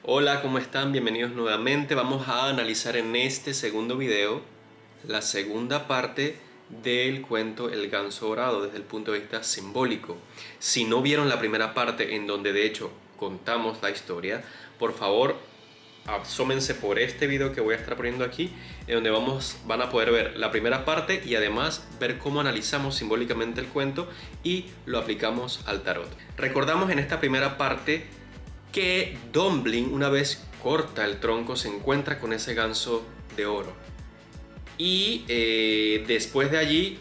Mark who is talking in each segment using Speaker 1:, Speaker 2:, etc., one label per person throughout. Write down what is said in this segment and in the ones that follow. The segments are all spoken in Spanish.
Speaker 1: Hola, ¿cómo están? Bienvenidos nuevamente. Vamos a analizar en este segundo video la segunda parte del cuento El ganso dorado desde el punto de vista simbólico. Si no vieron la primera parte en donde de hecho contamos la historia, por favor asómense por este video que voy a estar poniendo aquí, en donde van a poder ver la primera parte y además ver cómo analizamos simbólicamente el cuento y lo aplicamos al tarot. Recordamos en esta primera parte que Dumpling, una vez corta el tronco, se encuentra con ese ganso de oro y después de allí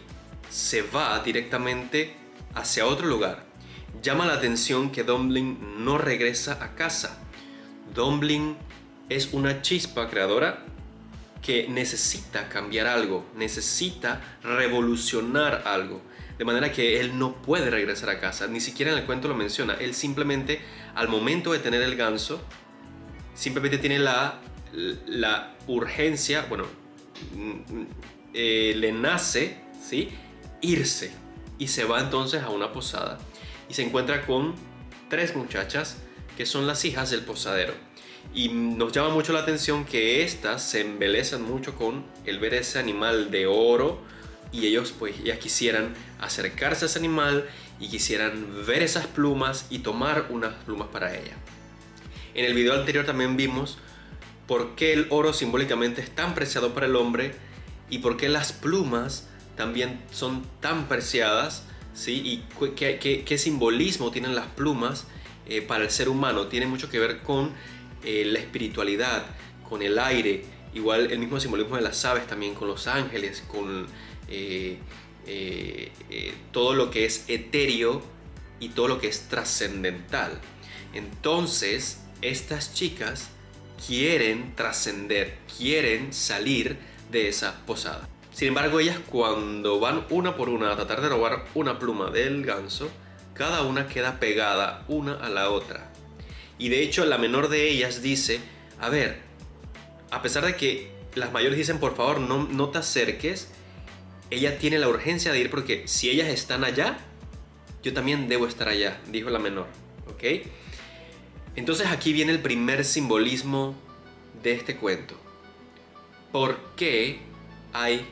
Speaker 1: se va directamente hacia otro lugar. Llama la atención que Dumpling no regresa a casa. Dumpling es una chispa creadora que necesita cambiar algo, necesita revolucionar algo, de manera que él no puede regresar a casa. Ni siquiera en el cuento lo menciona. Él simplemente, al momento de tener el ganso, simplemente tiene la urgencia, bueno, le nace, ¿sí?, irse, y se va entonces a una posada y se encuentra con tres muchachas que son las hijas del posadero. Y nos llama mucho la atención que estas se embelezan mucho con el ver ese animal de oro, y ellos pues ya quisieran acercarse a ese animal y quisieran ver esas plumas y tomar unas plumas para ella. En el video anterior también vimos por qué el oro simbólicamente es tan preciado para el hombre y por qué las plumas también son tan preciadas, ¿sí? Y qué simbolismo tienen las plumas para el ser humano. Tiene mucho que ver con la espiritualidad, con el aire, igual el mismo simbolismo de las aves también, con los ángeles, con todo lo que es etéreo y todo lo que es trascendental. Entonces estas chicas quieren trascender, quieren salir de esa posada. Sin embargo, ellas, cuando van una por una a tratar de robar una pluma del ganso, cada una queda pegada una a la otra. Y de hecho la menor de ellas dice: a ver, a pesar de que las mayores dicen por favor no te acerques, ella tiene la urgencia de ir porque si ellas están allá, yo también debo estar allá, dijo la menor, ¿ok? Entonces aquí viene el primer simbolismo de este cuento. ¿Por qué hay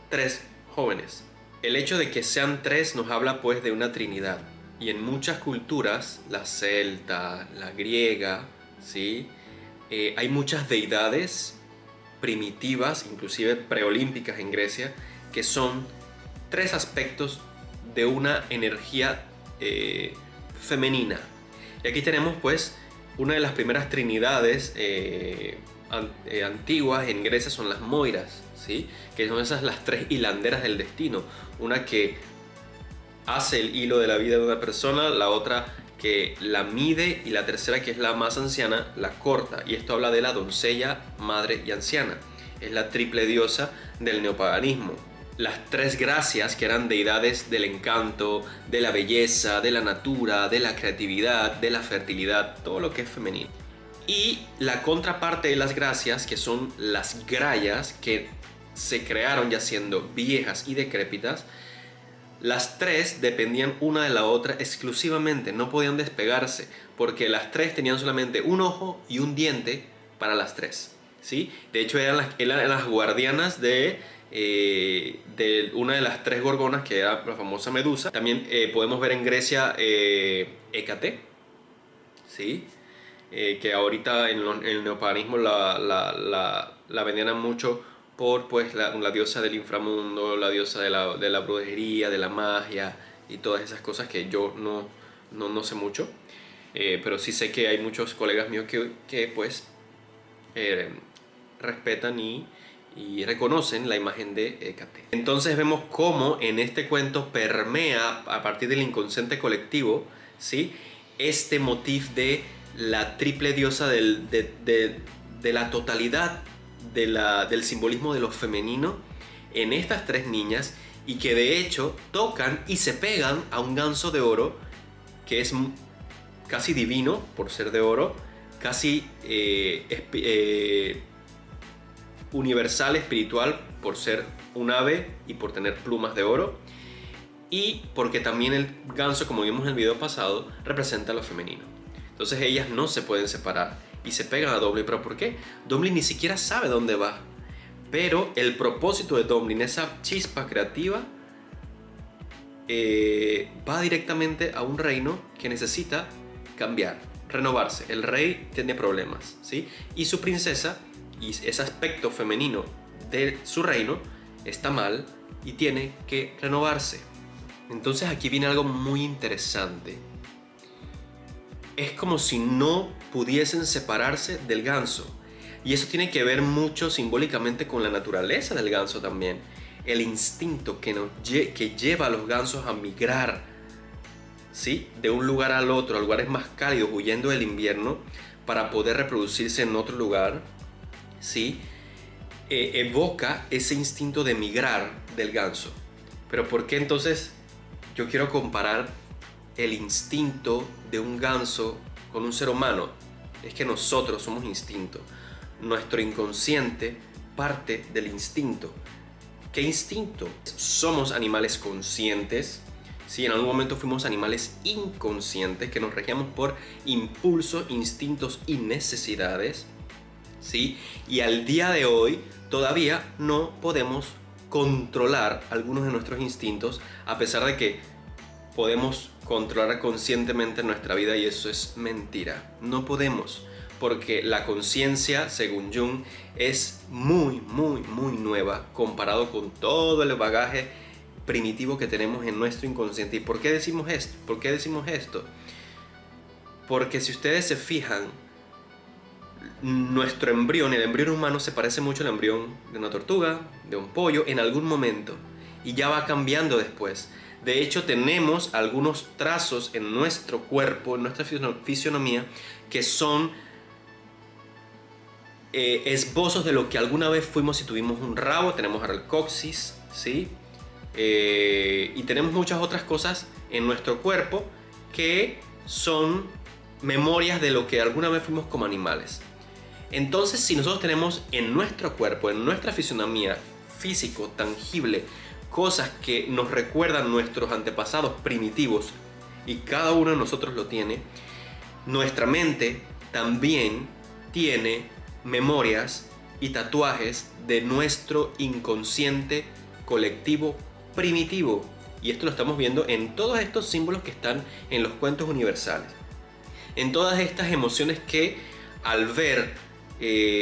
Speaker 1: tres jóvenes? El hecho de que sean tres nos habla pues de una trinidad. Y en muchas culturas, la celta, la griega, ¿sí?, hay muchas deidades primitivas, inclusive preolímpicas en Grecia, que son tres aspectos de una energía femenina. Y aquí tenemos pues una de las primeras trinidades antiguas en Grecia, son las Moiras, ¿sí?, que son esas las tres hilanderas del destino. Una que hace el hilo de la vida de una persona, la otra que la mide, y la tercera, que es la más anciana, la corta. Y esto habla de la doncella, madre y anciana. Es la triple diosa del neopaganismo. Las tres gracias, que eran deidades del encanto, de la belleza, de la natura, de la creatividad, de la fertilidad, todo lo que es femenino. Y la contraparte de las gracias, que son las grayas, que se crearon ya siendo viejas y decrépitas. Las tres dependían una de la otra exclusivamente, no podían despegarse, porque las tres tenían solamente un ojo y un diente para las tres, ¿sí? De hecho eran las guardianas de una de las tres gorgonas, que era la famosa Medusa. También podemos ver en Grecia Hécate, ¿sí?, que ahorita en el neopaganismo la veneran mucho por pues la diosa del inframundo, la diosa de la brujería, de la magia y todas esas cosas que yo no sé mucho, pero sí sé que hay muchos colegas míos que pues respetan y reconocen la imagen de Hécate. Entonces vemos cómo en este cuento permea a partir del inconsciente colectivo, ¿sí?, este motif de la triple diosa de la totalidad del simbolismo de lo femenino en estas tres niñas, y que de hecho tocan y se pegan a un ganso de oro que es casi divino por ser de oro, casi universal, espiritual, por ser un ave y por tener plumas de oro, y porque también el ganso, como vimos en el video pasado, representa lo femenino. Entonces ellas no se pueden separar. y se pegan a Domblin. ¿Pero por qué? Domblin ni siquiera sabe dónde va. Pero el propósito de Domblin, esa chispa creativa, va directamente a un reino que necesita cambiar, renovarse. El rey tiene problemas, ¿sí? Y su princesa, y ese aspecto femenino de su reino, está mal y tiene que renovarse. Entonces aquí viene algo muy interesante. Es como si no pudiesen separarse del ganso. Y eso tiene que ver mucho simbólicamente con la naturaleza del ganso también. El instinto que lleva a los gansos a migrar, ¿sí?, de un lugar al otro, a lugares más cálidos, huyendo del invierno, para poder reproducirse en otro lugar, ¿sí? Evoca ese instinto de migrar del ganso. Pero ¿por qué entonces yo quiero comparar el instinto de un ganso con un ser humano? Es que nosotros somos instinto. Nuestro inconsciente parte del instinto. ¿Qué instinto? Somos animales conscientes. Sí, en algún momento fuimos animales inconscientes que nos regíamos por impulsos, instintos y necesidades. ¿Sí? Y al día de hoy todavía no podemos controlar algunos de nuestros instintos, a pesar de que podemos controlar conscientemente nuestra vida, y eso es mentira. No podemos, porque la conciencia, según Jung, es muy nueva comparado con todo el bagaje primitivo que tenemos en nuestro inconsciente. ¿Y por qué decimos esto? ¿Por qué decimos esto? Porque si ustedes se fijan, nuestro embrión, el embrión humano, se parece mucho al embrión de una tortuga, de un pollo, en algún momento, y ya va cambiando después. De hecho, tenemos algunos trazos en nuestro cuerpo, en nuestra fisionomía, que son esbozos de lo que alguna vez fuimos si tuvimos un rabo. Tenemos ahora el coxis, ¿sí? Y tenemos muchas otras cosas en nuestro cuerpo que son memorias de lo que alguna vez fuimos como animales. Entonces, si nosotros tenemos en nuestro cuerpo, en nuestra fisionomía físico, tangible, cosas que nos recuerdan nuestros antepasados primitivos, y cada uno de nosotros lo tiene, nuestra mente también tiene memorias y tatuajes de nuestro inconsciente colectivo primitivo. Y esto lo estamos viendo en todos estos símbolos que están en los cuentos universales. En todas estas emociones que, al ver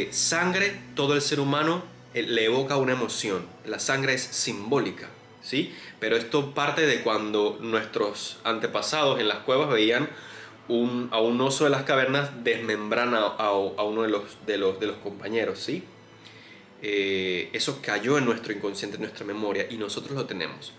Speaker 1: sangre, todo el ser humano le evoca una emoción. La sangre es simbólica, ¿sí? Pero esto parte de cuando nuestros antepasados en las cuevas veían a un oso de las cavernas desmembrar a uno de los compañeros, ¿sí? Eso cayó en nuestro inconsciente, en nuestra memoria, y nosotros lo tenemos.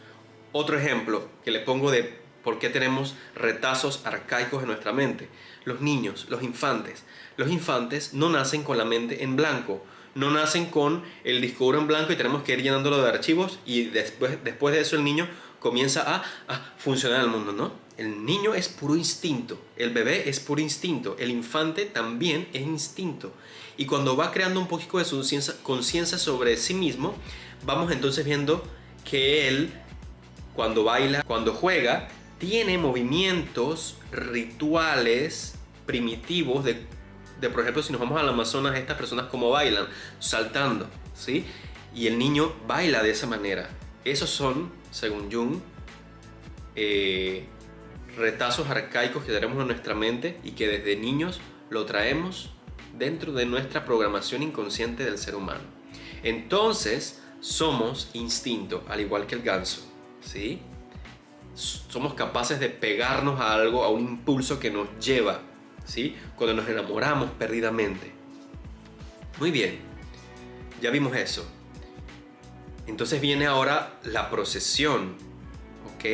Speaker 1: Otro ejemplo que le pongo de por qué tenemos retazos arcaicos en nuestra mente. Los niños, los infantes. Los infantes no nacen con la mente en blanco, no nacen con el disco duro en blanco y tenemos que ir llenándolo de archivos, y después de eso el niño comienza a funcionar en el mundo, ¿no? El niño es puro instinto, el bebé es puro instinto, el infante también es instinto. Y cuando va creando un poquito de su conciencia sobre sí mismo, vamos entonces viendo que él, cuando baila, cuando juega, tiene movimientos rituales primitivos de por ejemplo, si nos vamos al Amazonas, estas personas como bailan, saltando, ¿sí? Y el niño baila de esa manera. Esos son, según Jung, retazos arcaicos que tenemos en nuestra mente y que desde niños lo traemos dentro de nuestra programación inconsciente del ser humano. Entonces, somos instinto, al igual que el ganso, ¿sí? Somos capaces de pegarnos a algo, a un impulso que nos lleva, ¿sí? Cuando nos enamoramos perdidamente. Muy bien, ya vimos eso. Entonces viene ahora la procesión, ¿ok?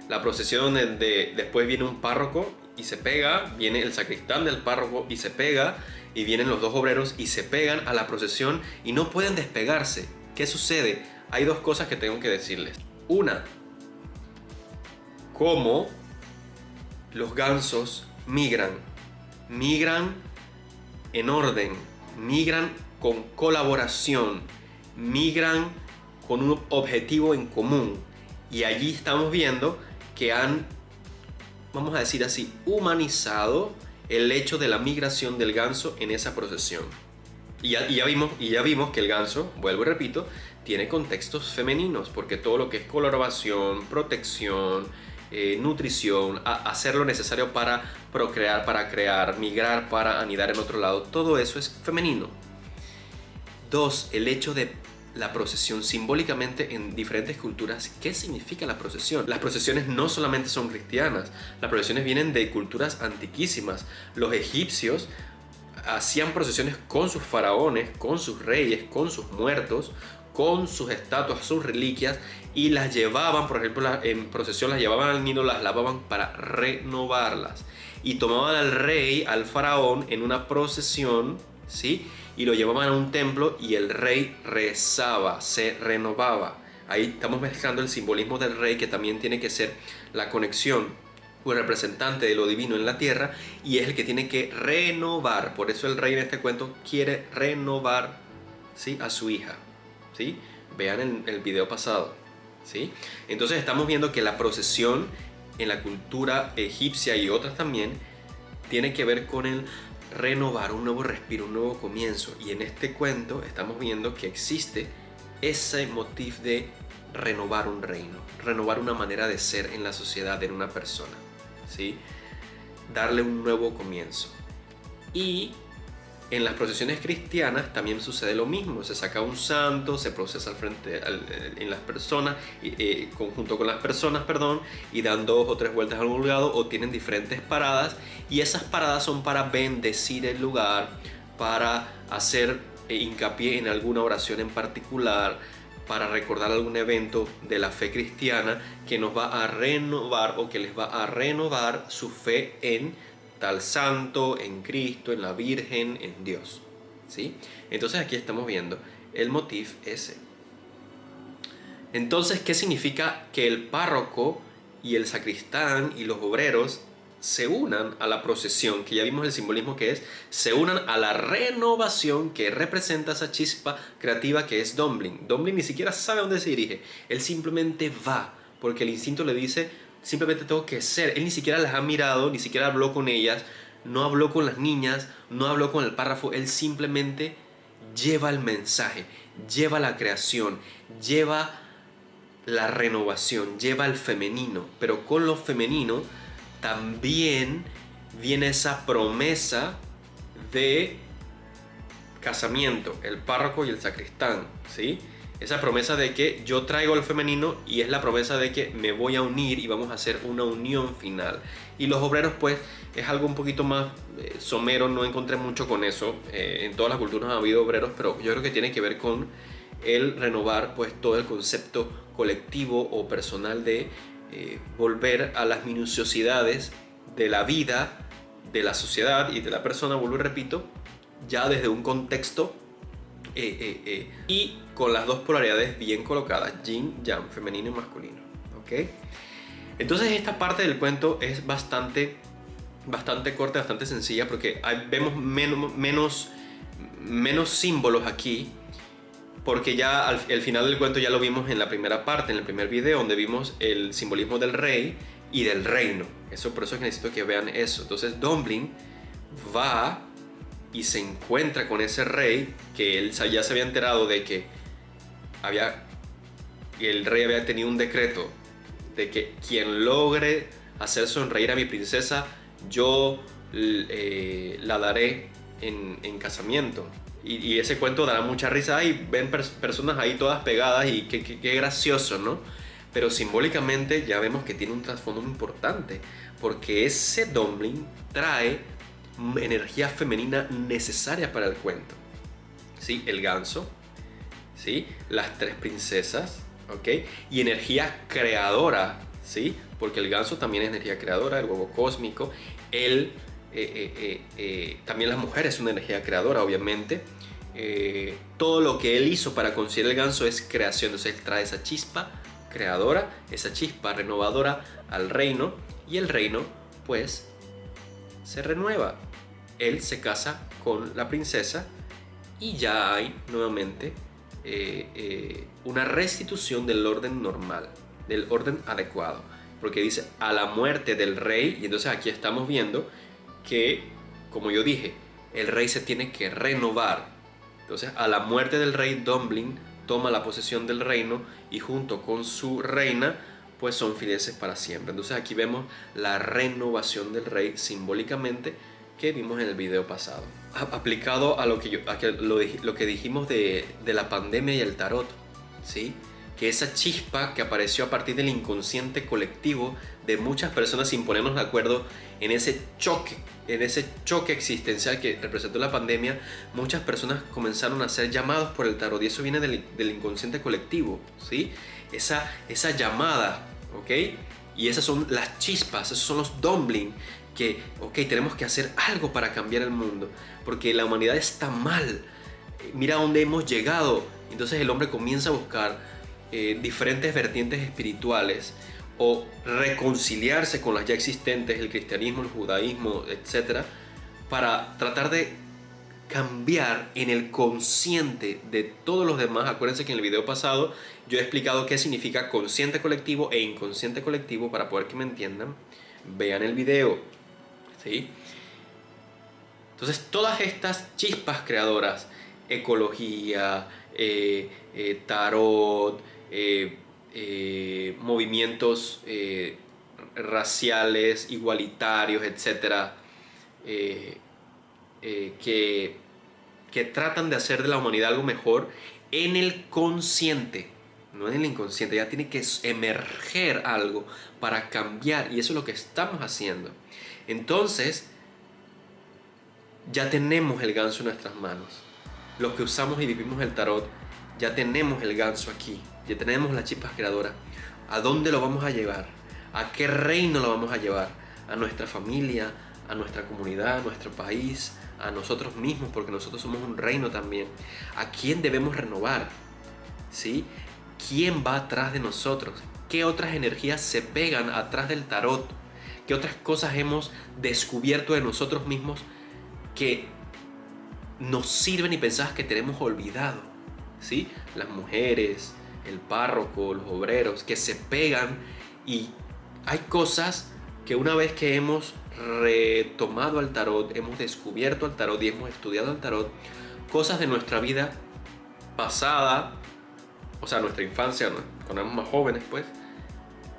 Speaker 1: La procesión donde después viene un párroco y se pega, viene el sacristán del párroco y se pega, y vienen los dos obreros y se pegan a la procesión y no pueden despegarse. ¿Qué sucede? Hay dos cosas que tengo que decirles. Una, cómo los gansos migran en orden, migran con colaboración, migran con un objetivo en común. Y allí estamos viendo que han, vamos a decir así, humanizado el hecho de la migración del ganso en esa procesión. Y ya vimos que el ganso, vuelvo y repito, tiene contextos femeninos, porque todo lo que es coloración, protección, nutrición, hacer lo necesario para procrear, para crear, migrar para anidar en otro lado, todo eso es femenino. 2. El hecho de la procesión simbólicamente en diferentes culturas. ¿Qué significa la procesión? Las procesiones no solamente son cristianas, las procesiones vienen de culturas antiquísimas. Los egipcios hacían procesiones con sus faraones, con sus reyes, con sus muertos, con sus estatuas, sus reliquias, y las llevaban, por ejemplo, en procesión las llevaban al Nilo, las lavaban para renovarlas. Y tomaban al rey, al faraón, en una procesión, ¿sí? Y lo llevaban a un templo y el rey rezaba, se renovaba. Ahí estamos mezclando el simbolismo del rey, que también tiene que ser la conexión o el representante de lo divino en la tierra, y es el que tiene que renovar. Por eso el rey en este cuento quiere renovar, ¿sí?, a su hija, ¿sí? Vean el video pasado, ¿sí? Entonces estamos viendo que la procesión en la cultura egipcia y otras también tiene que ver con el renovar, un nuevo respiro, un nuevo comienzo. Y en este cuento estamos viendo que existe ese motivo de renovar un reino, renovar una manera de ser en la sociedad, en una persona, ¿sí? Darle un nuevo comienzo. Y en las procesiones cristianas también sucede lo mismo. Se saca un santo, se procesa en las personas, junto con las personas, y dan 2 o 3 vueltas a algún lado, o tienen diferentes paradas, y esas paradas son para bendecir el lugar, para hacer hincapié en alguna oración en particular, para recordar algún evento de la fe cristiana que nos va a renovar, o que les va a renovar su fe en tal santo, en Cristo, en la Virgen, en Dios, ¿sí? Entonces aquí estamos viendo el motif ese. Entonces, ¿qué significa que el párroco y el sacristán y los obreros se unan a la procesión? Que ya vimos el simbolismo que es, se unan a la renovación que representa esa chispa creativa que es Domblin. Domblin ni siquiera sabe a dónde se dirige, él simplemente va, porque el instinto le dice, simplemente tengo que ser. Él ni siquiera las ha mirado, ni siquiera habló con ellas, no habló con las niñas, no habló con el párrafo. Él simplemente lleva el mensaje, lleva la creación, lleva la renovación, lleva el femenino. Pero con lo femenino también viene esa promesa de casamiento, el párroco y el sacristán, ¿sí? Esa promesa de que yo traigo el femenino, y es la promesa de que me voy a unir y vamos a hacer una unión final. Y los obreros, pues, es algo un poquito más somero, no encontré mucho con eso. En todas las culturas ha habido obreros, pero yo creo que tiene que ver con el renovar, pues, todo el concepto colectivo o personal de volver a las minuciosidades de la vida, de la sociedad y de la persona, vuelvo y repito, ya desde un contexto y con las dos polaridades bien colocadas, yin, yang, femenino y masculino, ¿ok? Entonces esta parte del cuento es bastante corta, bastante sencilla, porque vemos menos símbolos aquí, porque ya al final del cuento ya lo vimos en la primera parte, en el primer video, donde vimos el simbolismo del rey y del reino. Por eso es que necesito que vean eso. Entonces Domblin va y se encuentra con ese rey, que él ya se había enterado de que el rey había tenido un decreto de que quien logre hacer sonreír a mi princesa, yo la daré en casamiento. Y ese cuento dará mucha risa. Y ven personas ahí todas pegadas, y qué gracioso, ¿no? Pero simbólicamente ya vemos que tiene un trasfondo muy importante, porque ese Domblin trae energía femenina necesaria para el cuento, ¿sí? El ganso, ¿sí? Las 3 princesas, ¿ok? Y energía creadora, ¿sí? Porque el ganso también es energía creadora, el huevo cósmico. También las mujeres son una energía creadora, obviamente. Todo lo que él hizo para conseguir el ganso es creación. Entonces él trae esa chispa creadora, esa chispa renovadora al reino, y el reino, pues, se renueva. Él se casa con la princesa, y ya hay nuevamente una restitución del orden normal, del orden adecuado, porque dice a la muerte del rey. Y entonces aquí estamos viendo que como yo dije, el rey se tiene que renovar. Entonces, a la muerte del rey, Dumbling toma la posesión del reino y junto con su reina, pues son fieles para siempre. Entonces aquí vemos la renovación del rey simbólicamente que vimos en el video pasado. Aplicado a lo que dijimos de la pandemia y el tarot, ¿sí? Que esa chispa que apareció a partir del inconsciente colectivo de muchas personas sin ponernos de acuerdo en ese choque existencial que representó la pandemia, muchas personas comenzaron a ser llamados por el tarot y eso viene del inconsciente colectivo, ¿sí? Esa llamada, ¿ok? Y esas son las chispas, esos son los Dumbling que, ok, tenemos que hacer algo para cambiar el mundo porque la humanidad está mal, mira a dónde hemos llegado. Entonces el hombre comienza a buscar diferentes vertientes espirituales o reconciliarse con las ya existentes, el cristianismo, el judaísmo, etc., para tratar de cambiar en el consciente de todos los demás. Acuérdense que en el video pasado yo he explicado qué significa consciente colectivo e inconsciente colectivo para poder que me entiendan. Vean el video, ¿sí? Entonces todas estas chispas creadoras, ecología, tarot, movimientos raciales, igualitarios, etc., que tratan de hacer de la humanidad algo mejor en el consciente, no en el inconsciente. Ya tiene que emerger algo para cambiar y eso es lo que estamos haciendo. Entonces ya tenemos el ganso en nuestras manos. Los que usamos y vivimos el tarot ya tenemos el ganso aquí, ya tenemos las chispas creadoras. ¿A dónde lo vamos a llevar? ¿A qué reino lo vamos a llevar? A nuestra familia, a nuestra comunidad, a nuestro país, a nosotros mismos, porque nosotros somos un reino también. ¿A quién debemos renovar? ¿Sí? ¿Quién va atrás de nosotros? ¿Qué otras energías se pegan atrás del tarot? ¿Qué otras cosas hemos descubierto de nosotros mismos que nos sirven y pensamos que tenemos olvidado? ¿Sí? Las mujeres, el párroco, los obreros que se pegan, y hay cosas que una vez que hemos retomado al tarot, hemos descubierto al tarot y hemos estudiado al tarot, cosas de nuestra vida pasada, o sea, nuestra infancia, cuando éramos más jóvenes, pues,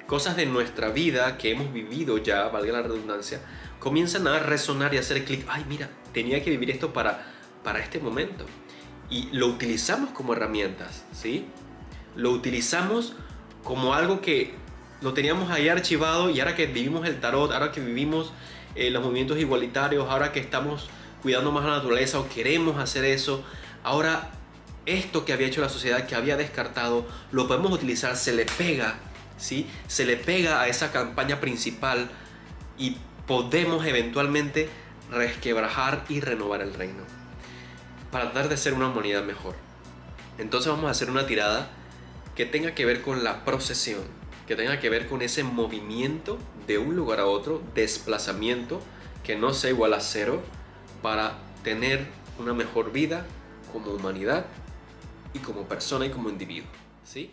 Speaker 1: cosas de nuestra vida que hemos vivido ya, valga la redundancia, comienzan a resonar y a hacer clic. Ay, mira, tenía que vivir esto para este momento. Y lo utilizamos como herramientas, ¿sí? Lo utilizamos como algo que lo teníamos ahí archivado, y ahora que vivimos el tarot, ahora que vivimos los movimientos igualitarios, ahora que estamos cuidando más la naturaleza o queremos hacer eso, ahora esto que había hecho la sociedad, que había descartado, lo podemos utilizar, se le pega, ¿sí? Se le pega a esa campaña principal y podemos eventualmente resquebrajar y renovar el reino para tratar de ser una humanidad mejor. Entonces vamos a hacer una tirada que tenga que ver con la procesión, que tenga que ver con ese movimiento de un lugar a otro, desplazamiento que no sea igual a cero, para tener una mejor vida como humanidad y como persona y como individuo, ¿sí?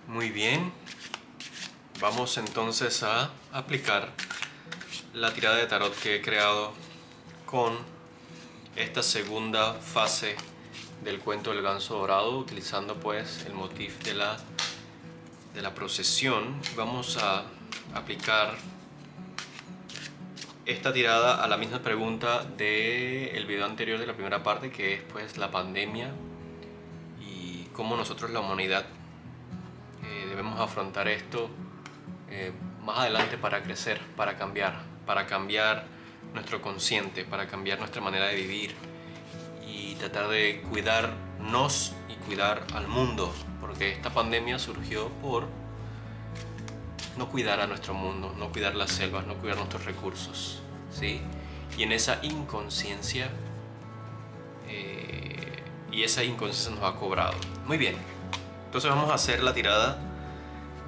Speaker 1: Muy bien, vamos entonces a aplicar la tirada de tarot que he creado con esta segunda fase del cuento del ganso dorado, utilizando pues el motif de la procesión. Vamos a aplicar esta tirada a la misma pregunta del video anterior de la primera parte, que es pues la pandemia y cómo nosotros, la humanidad, debemos afrontar esto más adelante para crecer, para cambiar nuestro consciente, para cambiar nuestra manera de vivir y tratar de cuidarnos y cuidar al mundo, porque esta pandemia surgió por no cuidar a nuestro mundo, no cuidar las selvas, no cuidar nuestros recursos, ¿sí? Y en esa inconsciencia, nos ha cobrado. Muy bien, entonces vamos a hacer la tirada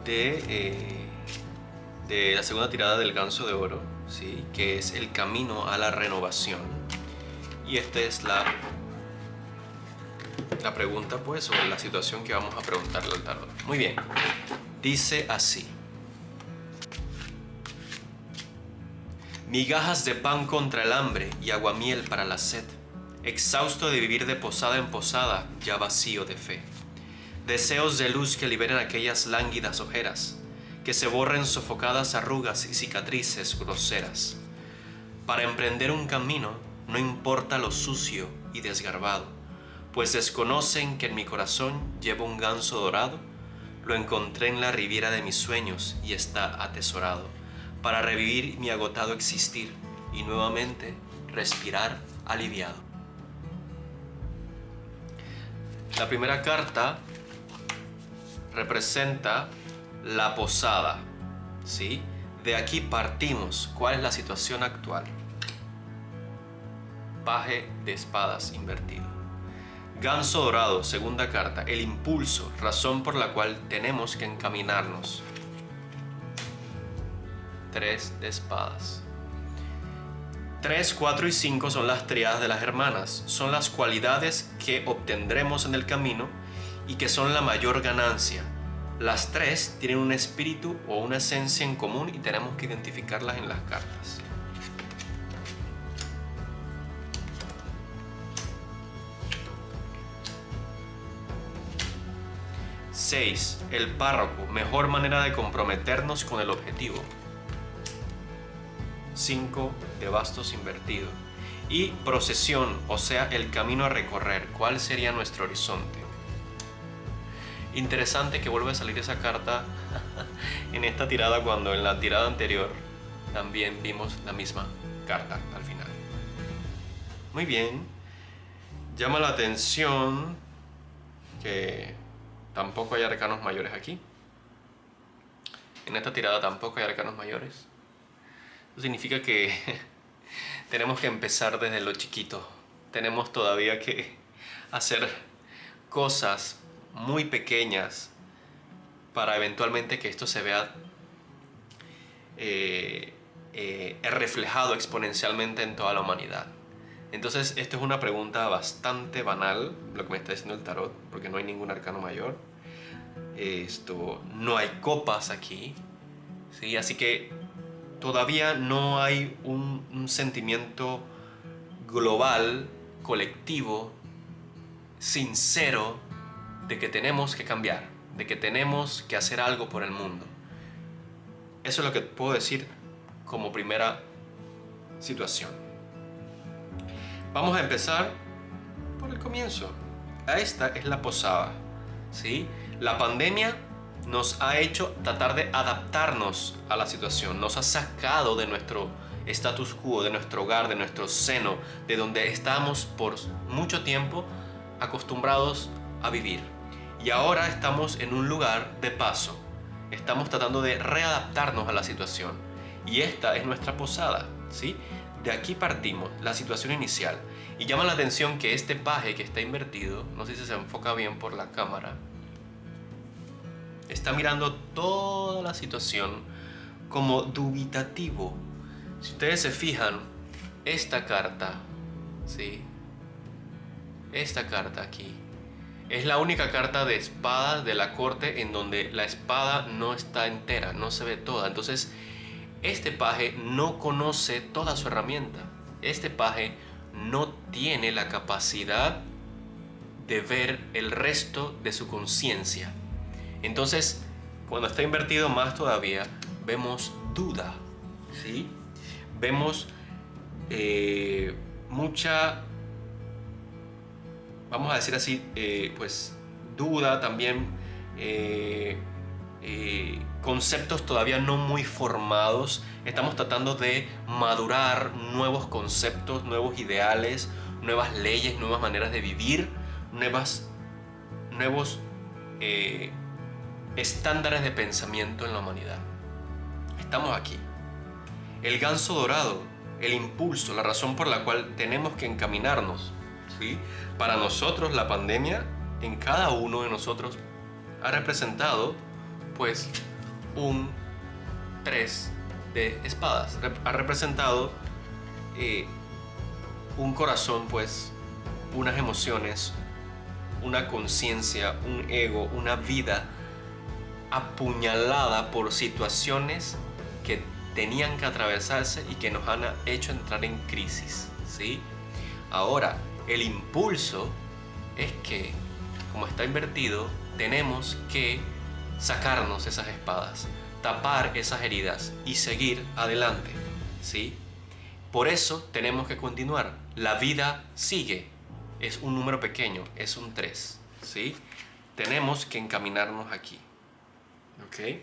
Speaker 1: de la segunda tirada del ganso de oro, ¿sí? Que es el camino a la renovación. Y esta es la pregunta pues sobre la situación que vamos a preguntarle al tarot. Muy bien, dice así: Migajas de pan contra el hambre y aguamiel para la sed. Exhausto de vivir de posada en posada, ya vacío de fe. Deseos de luz que liberen aquellas lánguidas ojeras, que se borren sofocadas arrugas y cicatrices groseras. Para emprender un camino, no importa lo sucio y desgarbado, pues desconocen que en mi corazón llevo un ganso dorado. Lo encontré en la riviera de mis sueños y está atesorado, para revivir mi agotado existir y nuevamente respirar aliviado. La primera carta representa la posada, ¿sí? De aquí partimos. ¿Cuál es la situación actual? Paje de espadas invertido. Ganso dorado, segunda carta, el impulso, razón por la cual tenemos que encaminarnos. 3 de espadas. 3, 4 y 5 son las tríadas de las hermanas. Son las cualidades que obtendremos en el camino y que son la mayor ganancia. Las 3 tienen un espíritu o una esencia en común y tenemos que identificarlas en las cartas. Seis, el párroco, mejor manera de comprometernos con el objetivo. 5 de bastos invertido. Y procesión, o sea, el camino a recorrer. ¿Cuál sería nuestro horizonte? Interesante que vuelve a salir esa carta en esta tirada, cuando en la tirada anterior también vimos la misma carta al final. Muy bien. Llama la atención que tampoco hay arcanos mayores aquí. En esta tirada tampoco hay arcanos mayores. Eso significa que tenemos que empezar desde lo chiquito. Tenemos todavía que hacer cosas muy pequeñas para eventualmente que esto se vea reflejado exponencialmente en toda la humanidad. Entonces, esto es una pregunta bastante banal, lo que me está diciendo el tarot, porque no hay ningún arcano mayor. No hay copas aquí, ¿sí? Así que todavía no hay un sentimiento global, colectivo, sincero, de que tenemos que cambiar, de que tenemos que hacer algo por el mundo. Eso es lo que puedo decir como primera situación. Vamos a empezar por el comienzo. Esta es la posada, ¿sí? La pandemia nos ha hecho tratar de adaptarnos a la situación, nos ha sacado de nuestro status quo, de nuestro hogar, de nuestro seno, de donde estábamos por mucho tiempo acostumbrados a vivir. Y ahora estamos en un lugar de paso. Estamos tratando de readaptarnos a la situación. Y esta es nuestra posada, ¿sí? De aquí partimos, la situación inicial. Y llama la atención que este paje que está invertido, no sé si se enfoca bien por la cámara, está mirando toda la situación como dubitativo. Si ustedes se fijan, esta carta, ¿sí? Esta carta aquí es la única carta de espadas de la corte en donde la espada no está entera, no se ve toda. Entonces, este paje no conoce toda su herramienta. Este paje no tiene la capacidad de ver el resto de su conciencia. Entonces, cuando está invertido más todavía, vemos duda, ¿sí? Vemos mucha, vamos a decir así, pues duda también, conceptos todavía no muy formados. Estamos tratando de madurar nuevos conceptos, nuevos ideales, nuevas leyes, nuevas maneras de vivir, nuevos estándares de pensamiento en la humanidad. Estamos aquí. El ganso dorado, el impulso, la razón por la cual tenemos que encaminarnos, ¿sí? Para nosotros la pandemia en cada uno de nosotros ha representado pues un 3 de espadas, ha representado un corazón, pues unas emociones, una conciencia, un ego, una vida apuñalada por situaciones que tenían que atravesarse y que nos han hecho entrar en crisis, ¿sí? Ahora, el impulso es que, como está invertido, tenemos que sacarnos esas espadas, tapar esas heridas y seguir adelante, ¿sí? Por eso tenemos que continuar. La vida sigue. Es un número pequeño, es un 3, ¿sí? Tenemos que encaminarnos aquí, ¿ok?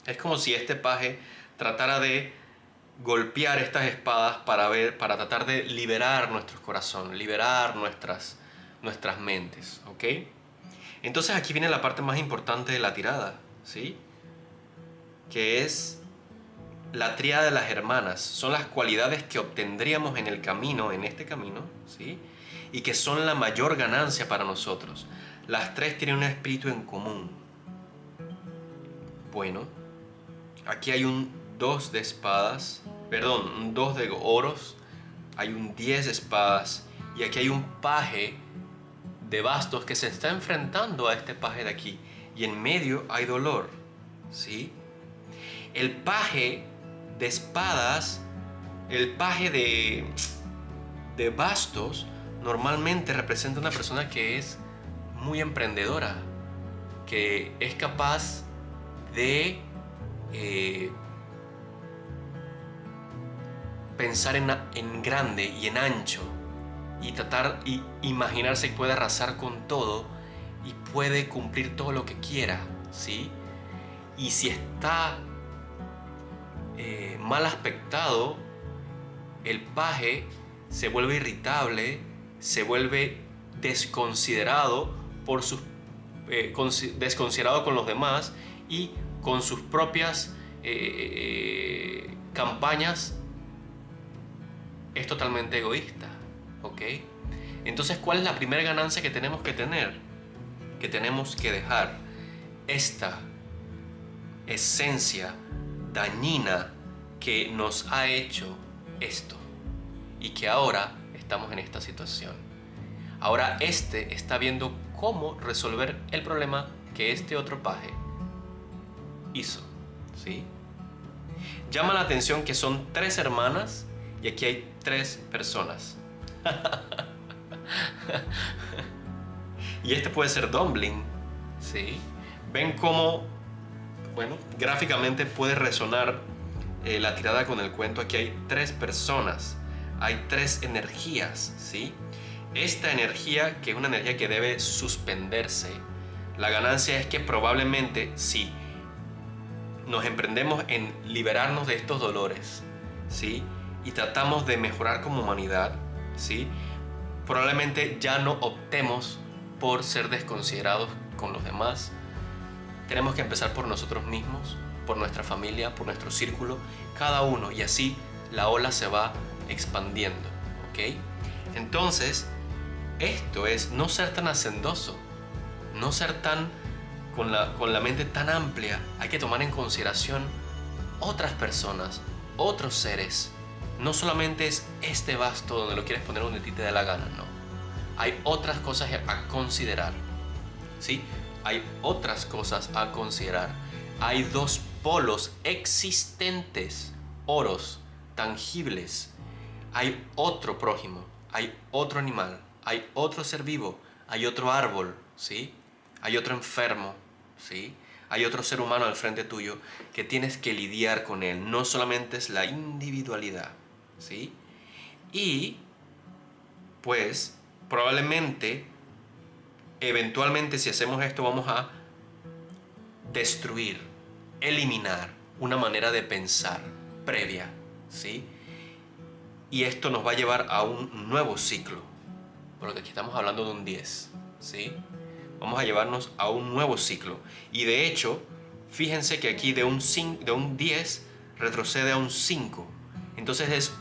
Speaker 1: Es como si este paje tratara de golpear estas espadas para tratar de liberar nuestro corazón, liberar nuestras mentes, ¿ok? Entonces aquí viene la parte más importante de la tirada, ¿sí? Que es la tríada de las hermanas. Son las cualidades que obtendríamos en el camino, en este camino, ¿sí? Y que son la mayor ganancia para nosotros. Las tres tienen un espíritu en común. Bueno, aquí hay un 2 de espadas, perdón, un 2 de oros, hay un 10 de espadas y aquí hay un paje de bastos que se está enfrentando a este paje de aquí y en medio hay dolor, ¿sí? El paje de espadas, el paje de bastos normalmente representa una persona que es muy emprendedora, que es capaz de pensar en grande y en ancho y tratar y imaginarse que puede arrasar con todo y puede cumplir todo lo que quiera, ¿sí? Y si está mal aspectado, el paje se vuelve irritable, se vuelve desconsiderado por sus desconsiderado con los demás y con sus propias campañas es totalmente egoísta, ¿ok? Entonces, ¿cuál es la primera ganancia que tenemos que tener? Que tenemos que dejar esta esencia dañina que nos ha hecho esto y que ahora estamos en esta situación. Ahora está viendo cómo resolver el problema que este otro paje hizo, ¿sí? Llama la atención que son 3 hermanas y aquí hay 3 personas. Y este puede ser Dumbling, ¿sí? Ven cómo, bueno, gráficamente puede resonar la tirada con el cuento. Aquí hay 3 personas, hay 3 energías, ¿sí? Esta energía, que es una energía que debe suspenderse, la ganancia es que probablemente si nos emprendemos en liberarnos de estos dolores, ¿sí? Y tratamos de mejorar como humanidad, ¿sí? Probablemente ya no optemos por ser desconsiderados con los demás. Tenemos que empezar por nosotros mismos, por nuestra familia, por nuestro círculo, cada uno, y así la ola se va expandiendo, ¿ok? Entonces, esto es no ser tan hacendoso, no ser tan con la mente tan amplia. Hay que tomar en consideración otras personas, otros seres. No solamente es este basto donde lo quieres poner donde a ti te dé la gana, no. Hay otras cosas a considerar, ¿sí? Hay otras cosas a considerar. Hay 2 polos existentes, oros, tangibles. Hay otro prójimo, hay otro animal, hay otro ser vivo, hay otro árbol, ¿sí? Hay otro enfermo, ¿sí? Hay otro ser humano al frente tuyo que tienes que lidiar con él. No solamente es la individualidad, ¿sí? Y pues probablemente, eventualmente, si hacemos esto, vamos a destruir, eliminar una manera de pensar previa, ¿sí? Y esto nos va a llevar a un nuevo ciclo, porque aquí estamos hablando de un 10, ¿sí? Vamos a llevarnos a un nuevo ciclo. Y de hecho, fíjense que aquí de un 10 retrocede a un 5. Entonces es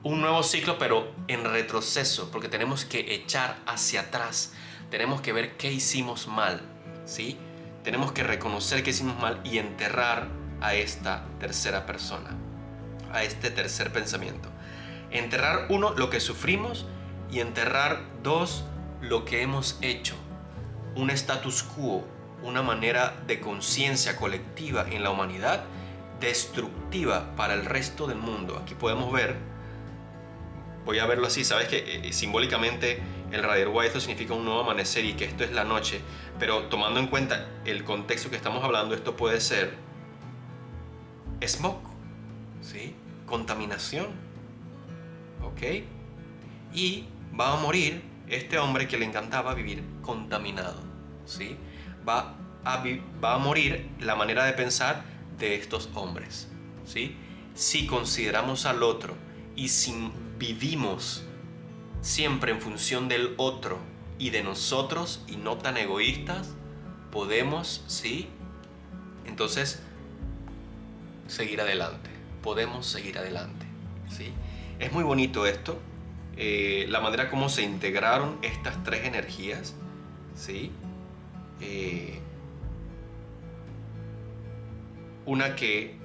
Speaker 1: un nuevo ciclo, pero en retroceso, porque tenemos que echar hacia atrás. Tenemos que ver qué hicimos mal, ¿sí? Tenemos que reconocer qué hicimos mal y enterrar a esta tercera persona, a este tercer pensamiento. Enterrar, 1, lo que sufrimos, y enterrar 2, lo que hemos hecho. Un status quo, una manera de conciencia colectiva en la humanidad destructiva para el resto del mundo. Aquí podemos ver, voy a verlo así, sabes que simbólicamente el Rider Waite esto significa un nuevo amanecer y que esto es la noche, pero tomando en cuenta el contexto que estamos hablando, esto puede ser smog, ¿sí? Contaminación, ¿ok? Y va a morir este hombre que le encantaba vivir contaminado, ¿sí? Va a morir la manera de pensar de estos hombres, ¿sí? Si consideramos al otro y si vivimos siempre en función del otro y de nosotros y no tan egoístas, podemos, ¿sí? Entonces, seguir adelante. Podemos seguir adelante, ¿sí? Es muy bonito esto, la manera como se integraron estas tres energías, ¿sí? Una que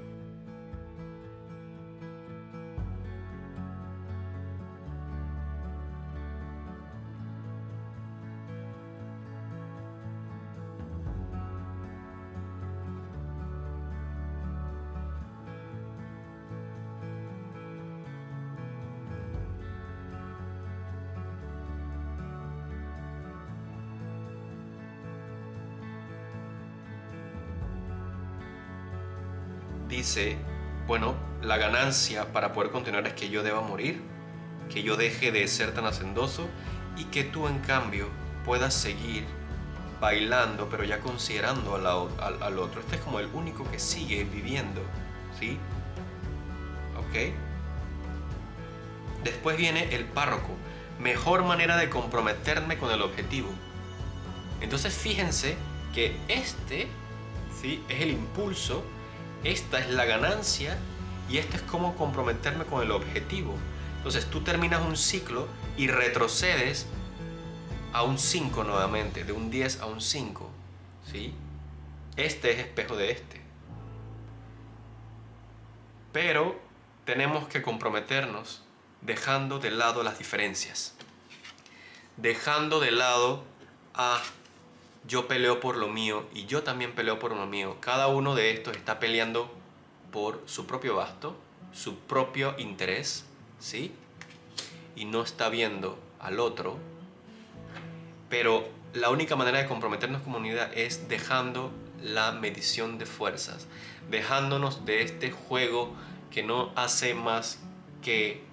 Speaker 1: dice, bueno, la ganancia para poder continuar es que yo deba morir, que yo deje de ser tan hacendoso y que tú en cambio puedas seguir bailando, pero ya considerando al otro. Este es como el único que sigue viviendo, ¿sí? ¿Ok? Después viene el párroco, mejor manera de comprometerme con el objetivo. Entonces fíjense que este, ¿sí? Es el impulso, esta es la ganancia y este es cómo comprometerme con el objetivo. Entonces tú terminas un ciclo y retrocedes a un 5 nuevamente, de un 10 a un 5, ¿sí? Este es espejo de este. Pero tenemos que comprometernos dejando de lado las diferencias. Dejando de lado a yo peleo por lo mío y yo también peleo por lo mío. Cada uno de estos está peleando por su propio basto, su propio interés, ¿sí? Y no está viendo al otro. Pero la única manera de comprometernos como unidad es dejando la medición de fuerzas, dejándonos de este juego que no hace más que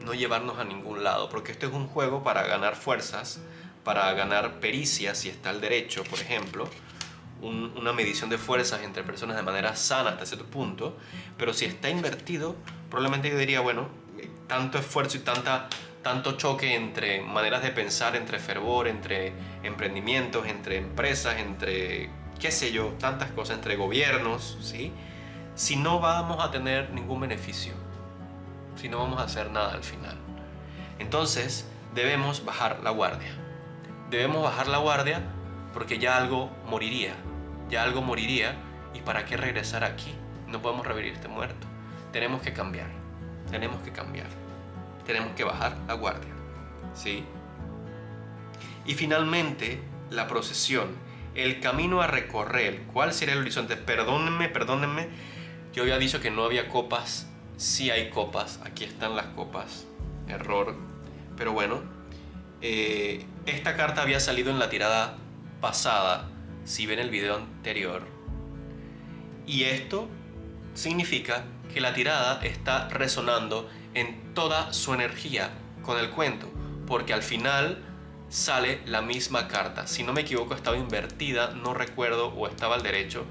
Speaker 1: no llevarnos a ningún lado, porque esto es un juego para ganar fuerzas, para ganar pericia, si está al derecho, por ejemplo, una medición de fuerzas entre personas de manera sana hasta cierto punto, pero si está invertido, probablemente yo diría, bueno, tanto esfuerzo y tanto choque entre maneras de pensar, entre fervor, entre emprendimientos, entre empresas, entre, qué sé yo, tantas cosas, entre gobiernos, ¿sí? Si no vamos a tener ningún beneficio, si no vamos a hacer nada al final. Entonces, debemos bajar la guardia. Debemos bajar la guardia porque ya algo moriría. Ya algo moriría y ¿para qué regresar aquí? No podemos revivir este muerto. Tenemos que cambiar. Tenemos que cambiar. Tenemos que bajar la guardia, ¿sí? Y finalmente, la procesión, el camino a recorrer. ¿Cuál sería el horizonte? Perdónenme. Yo había dicho que no había copas. Sí hay copas. Aquí están las copas. Error. Pero bueno, esta carta había salido en la tirada pasada, si ven el video anterior. Y esto significa que la tirada está resonando en toda su energía con el cuento, porque al final sale la misma carta. Si no me equivoco, estaba invertida, no recuerdo, o estaba al derecho.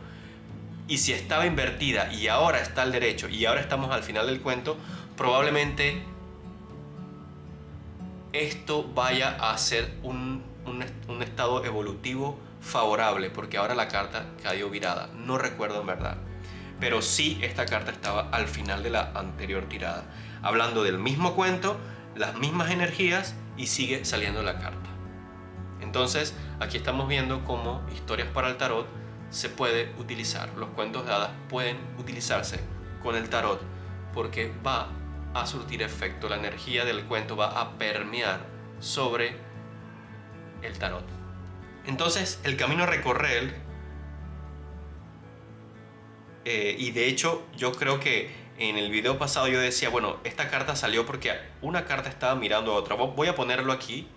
Speaker 1: Y si estaba invertida y ahora está al derecho y ahora estamos al final del cuento, probablemente esto vaya a ser un estado evolutivo favorable, porque ahora la carta cayó virada. No recuerdo en verdad, pero sí esta carta estaba al final de la anterior tirada, hablando del mismo cuento, las mismas energías, y sigue saliendo la carta. Entonces aquí estamos viendo cómo Historias para el Tarot se puede utilizar. Los cuentos de hadas pueden utilizarse con el tarot porque va a surtir efecto. La energía del cuento va a permear sobre el tarot. Entonces el camino a recorrer Y de hecho, yo creo que en el video pasado yo decía, bueno, esta carta salió porque una carta estaba mirando a otra. Voy a ponerlo aquí.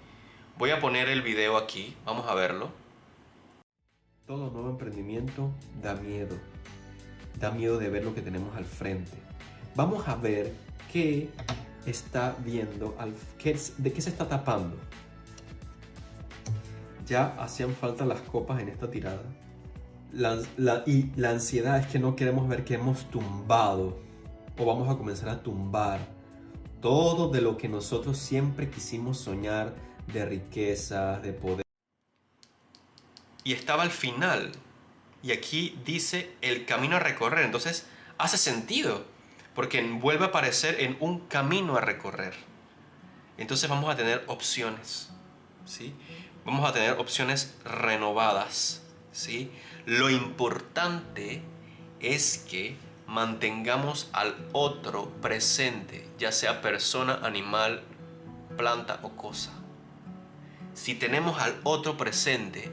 Speaker 1: Voy a poner el video aquí. Vamos a verlo. Todo nuevo emprendimiento da miedo. Da miedo de ver lo que tenemos al frente. Vamos a ver qué está viendo, de qué se está tapando. Ya hacían falta las copas en esta tirada. Y la ansiedad es que no queremos ver que hemos tumbado o vamos a comenzar a tumbar todo de lo que nosotros siempre quisimos soñar, de riqueza, de poder. Y estaba al final. Y aquí dice el camino a recorrer. Entonces hace sentido. Porque vuelve a aparecer en un camino a recorrer. Entonces vamos a tener opciones. ¿Sí? Vamos a tener opciones renovadas. ¿Sí? Lo importante es que mantengamos al otro presente, ya sea persona, animal, planta o cosa. Si tenemos al otro presente,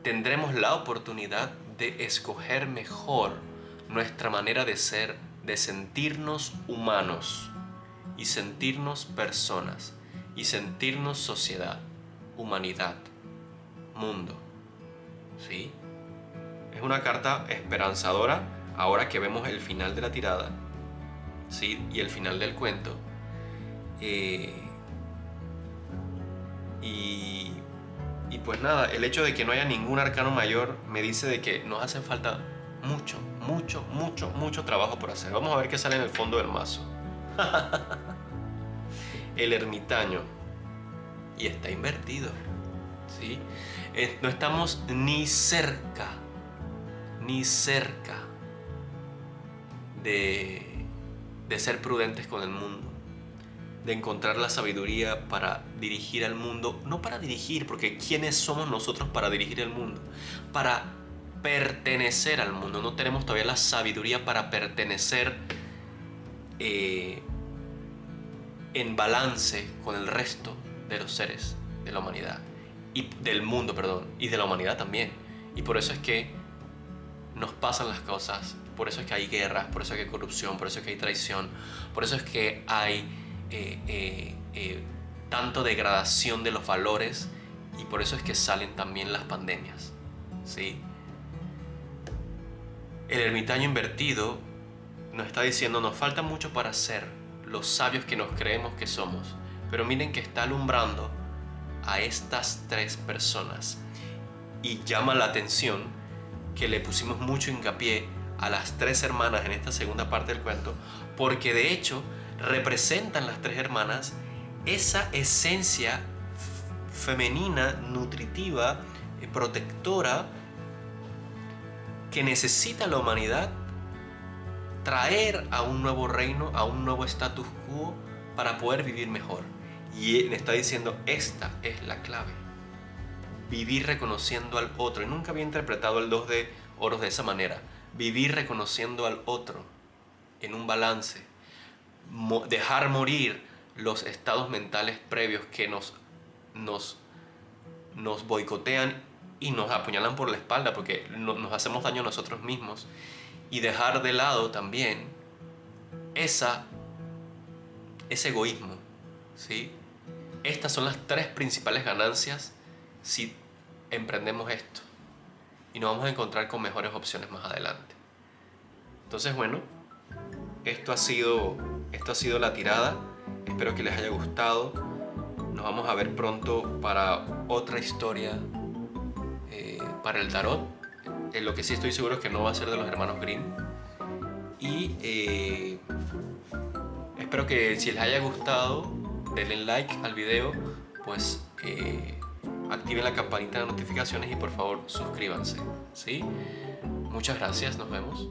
Speaker 1: tendremos la oportunidad de escoger mejor nuestra manera de ser, de sentirnos humanos y sentirnos personas y sentirnos sociedad, humanidad, mundo. ¿Sí? Es una carta esperanzadora ahora que vemos el final de la tirada, ¿sí? Y el final del cuento. Y pues nada, el hecho de que no haya ningún arcano mayor me dice de que nos hace falta mucho trabajo por hacer. Vamos a ver qué sale en el fondo del mazo. El ermitaño. Y está invertido, ¿sí? No estamos ni cerca de ser prudentes con el mundo, de encontrar la sabiduría para dirigir al mundo, no para dirigir, porque ¿quiénes somos nosotros para dirigir el mundo? Para pertenecer al mundo. No tenemos todavía la sabiduría para pertenecer en balance con el resto de los seres de la humanidad. Y del mundo, perdón, y de la humanidad también. Y por eso es que nos pasan las cosas, por eso es que hay guerras, por eso es que hay corrupción, por eso es que hay traición, por eso es que hay tanto degradación de los valores y por eso es que salen también las pandemias, ¿sí? El ermitaño invertido nos está diciendo, nos falta mucho para ser los sabios que nos creemos que somos, pero miren que está alumbrando a estas tres personas y llama la atención que le pusimos mucho hincapié a las tres hermanas en esta segunda parte del cuento, porque de hecho representan las tres hermanas esa esencia femenina, nutritiva, protectora que necesita la humanidad traer a un nuevo reino, a un nuevo status quo para poder vivir mejor. Y él está diciendo, esta es la clave. Vivir reconociendo al otro. Y nunca había interpretado el 2 de oros de esa manera. Vivir reconociendo al otro en un balance. Dejar morir los estados mentales previos que nos boicotean y nos apuñalan por la espalda porque nos hacemos daño a nosotros mismos. Y dejar de lado también ese egoísmo, ¿sí? Estas son las tres principales ganancias si emprendemos esto. Y nos vamos a encontrar con mejores opciones más adelante. Entonces, bueno, esto ha sido la tirada. Espero que les haya gustado. Nos vamos a ver pronto para otra historia para el tarot. Lo que sí estoy seguro es que no va a ser de los hermanos Grimm. Y espero que si les haya gustado, denle like al video, pues activen la campanita de notificaciones y por favor suscríbanse, ¿sí? Muchas gracias, nos vemos.